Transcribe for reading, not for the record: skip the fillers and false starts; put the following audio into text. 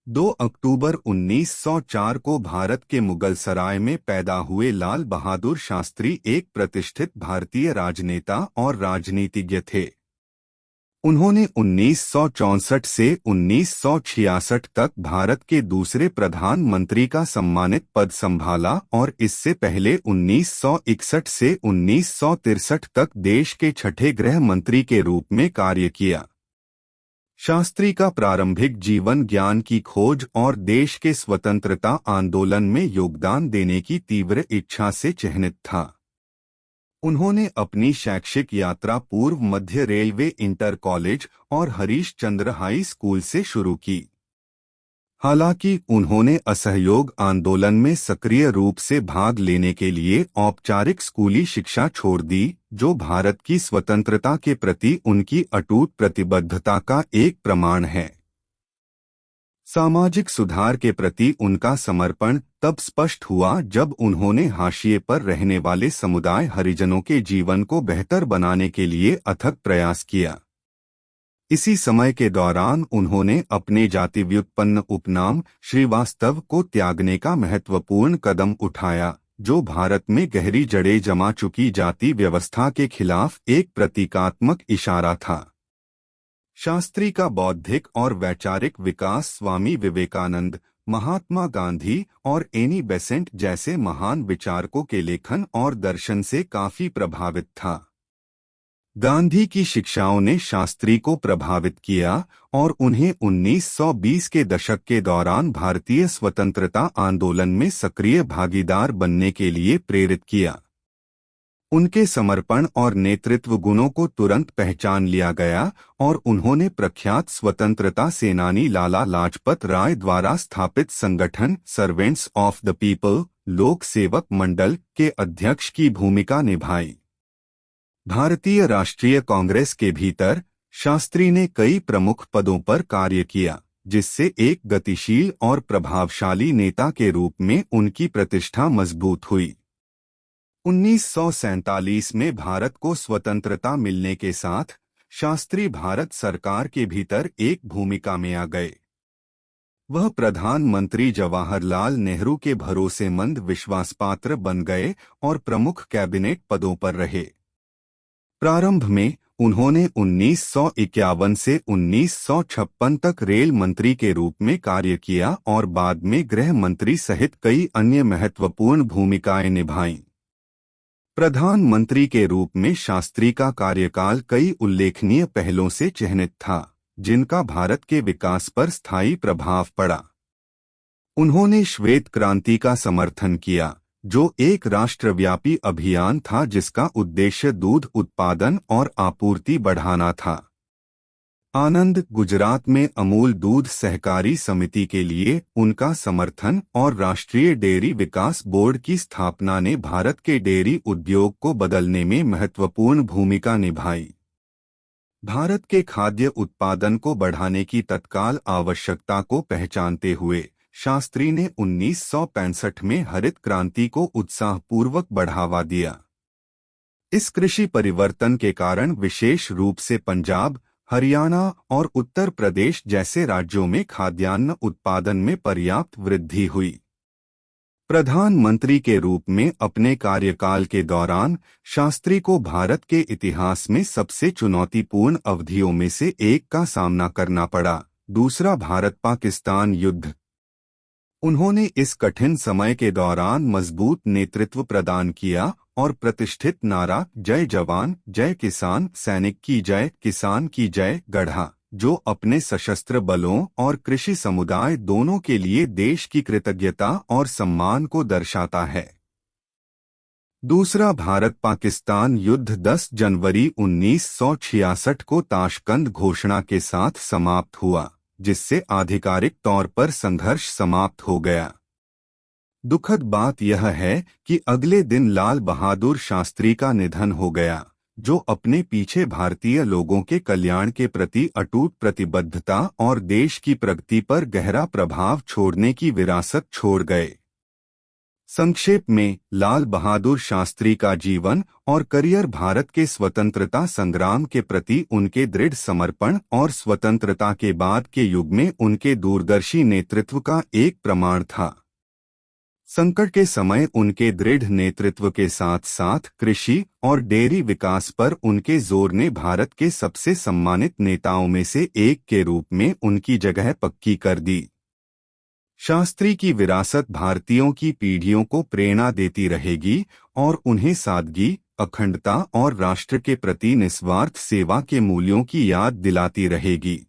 2 अक्टूबर 1904 को भारत के मुगलसराय में पैदा हुए लाल बहादुर शास्त्री एक प्रतिष्ठित भारतीय राजनेता और राजनीतिज्ञ थे। उन्होंने 1964 से 1966 तक भारत के दूसरे प्रधानमंत्री का सम्मानित पद संभाला और इससे पहले 1961 से 1963 तक देश के छठे गृह मंत्री के रूप में कार्य किया। शास्त्री का प्रारंभिक जीवन ज्ञान की खोज और देश के स्वतंत्रता आंदोलन में योगदान देने की तीव्र इच्छा से चिह्नित था। उन्होंने अपनी शैक्षिक यात्रा पूर्व मध्य रेलवे इंटर कॉलेज और हरीश चंद्र हाई स्कूल से शुरू की। हालांकि उन्होंने असहयोग आंदोलन में सक्रिय रूप से भाग लेने के लिए औपचारिक स्कूली शिक्षा छोड़ दी, जो भारत की स्वतंत्रता के प्रति उनकी अटूट प्रतिबद्धता का एक प्रमाण है। सामाजिक सुधार के प्रति उनका समर्पण तब स्पष्ट हुआ जब उन्होंने हाशिए पर रहने वाले समुदाय हरिजनों के जीवन को बेहतर बनाने के लिए अथक प्रयास किया। इसी समय के दौरान उन्होंने अपने जाति व्युत्पन्न उपनाम श्रीवास्तव को त्यागने का महत्वपूर्ण कदम उठाया, जो भारत में गहरी जड़ें जमा चुकी जाति व्यवस्था के खिलाफ एक प्रतीकात्मक इशारा था। शास्त्री का बौद्धिक और वैचारिक विकास स्वामी विवेकानंद, महात्मा गांधी और एनी बेसेंट जैसे महान विचारकों के लेखन और दर्शन से काफी प्रभावित था। गांधी की शिक्षाओं ने शास्त्री को प्रभावित किया और उन्हें 1920 के दशक के दौरान भारतीय स्वतंत्रता आंदोलन में सक्रिय भागीदार बनने के लिए प्रेरित किया। उनके समर्पण और नेतृत्व गुणों को तुरंत पहचान लिया गया और उन्होंने प्रख्यात स्वतंत्रता सेनानी लाला लाजपत राय द्वारा स्थापित संगठन सर्वेंट्स ऑफ द पीपल, लोक सेवक मंडल के अध्यक्ष की भूमिका निभाई। भारतीय राष्ट्रीय कांग्रेस के भीतर शास्त्री ने कई प्रमुख पदों पर कार्य किया, जिससे एक गतिशील और प्रभावशाली नेता के रूप में उनकी प्रतिष्ठा मजबूत हुई। 1947 में भारत को स्वतंत्रता मिलने के साथ शास्त्री भारत सरकार के भीतर एक भूमिका में आ गए। वह प्रधानमंत्री जवाहरलाल नेहरू के भरोसेमंद विश्वासपात्र बन गए और प्रमुख कैबिनेट पदों पर रहे। प्रारंभ में उन्होंने 1951 से 1956 तक रेल मंत्री के रूप में कार्य किया और बाद में गृह मंत्री सहित कई अन्य महत्वपूर्ण भूमिकाएं निभाईं। प्रधानमंत्री के रूप में शास्त्री का कार्यकाल कई उल्लेखनीय पहलों से चिह्नित था, जिनका भारत के विकास पर स्थायी प्रभाव पड़ा। उन्होंने श्वेत क्रांति का समर्थन किया, जो एक राष्ट्रव्यापी अभियान था जिसका उद्देश्य दूध उत्पादन और आपूर्ति बढ़ाना था। आनंद गुजरात में अमूल दूध सहकारी समिति के लिए उनका समर्थन और राष्ट्रीय डेयरी विकास बोर्ड की स्थापना ने भारत के डेयरी उद्योग को बदलने में महत्वपूर्ण भूमिका निभाई। भारत के खाद्य उत्पादन को बढ़ाने की तत्काल आवश्यकता को पहचानते हुए शास्त्री ने 1965 में हरित क्रांति को उत्साहपूर्वक बढ़ावा दिया। इस कृषि परिवर्तन के कारण विशेष रूप से पंजाब, हरियाणा और उत्तर प्रदेश जैसे राज्यों में खाद्यान्न उत्पादन में पर्याप्त वृद्धि हुई। प्रधानमंत्री के रूप में अपने कार्यकाल के दौरान शास्त्री को भारत के इतिहास में सबसे चुनौतीपूर्ण अवधियों में से एक का सामना करना पड़ा, दूसरा भारत-पाकिस्तान युद्ध। उन्होंने इस कठिन समय के दौरान मजबूत नेतृत्व प्रदान किया और प्रतिष्ठित नारा जय जवान जय किसान, सैनिक की जय किसान की जय गढ़ा, जो अपने सशस्त्र बलों और कृषि समुदाय दोनों के लिए देश की कृतज्ञता और सम्मान को दर्शाता है। दूसरा भारत-पाकिस्तान युद्ध 10 जनवरी 1966 को ताशकंद घोषणा के साथ समाप्त हुआ, जिससे आधिकारिक तौर पर संघर्ष समाप्त हो गया। दुखद बात यह है कि अगले दिन लाल बहादुर शास्त्री का निधन हो गया, जो अपने पीछे भारतीय लोगों के कल्याण के प्रति अटूट प्रतिबद्धता और देश की प्रगति पर गहरा प्रभाव छोड़ने की विरासत छोड़ गए। संक्षेप में, लाल बहादुर शास्त्री का जीवन और करियर भारत के स्वतंत्रता संग्राम के प्रति उनके दृढ़ समर्पण और स्वतंत्रता के बाद के युग में उनके दूरदर्शी नेतृत्व का एक प्रमाण था। संकट के समय उनके दृढ़ नेतृत्व के साथ साथ कृषि और डेयरी विकास पर उनके जोर ने भारत के सबसे सम्मानित नेताओं में से एक के रूप में उनकी जगह पक्की कर दी। शास्त्री की विरासत भारतीयों की पीढ़ियों को प्रेरणा देती रहेगी और उन्हें सादगी, अखंडता और राष्ट्र के प्रति निस्वार्थ सेवा के मूल्यों की याद दिलाती रहेगी।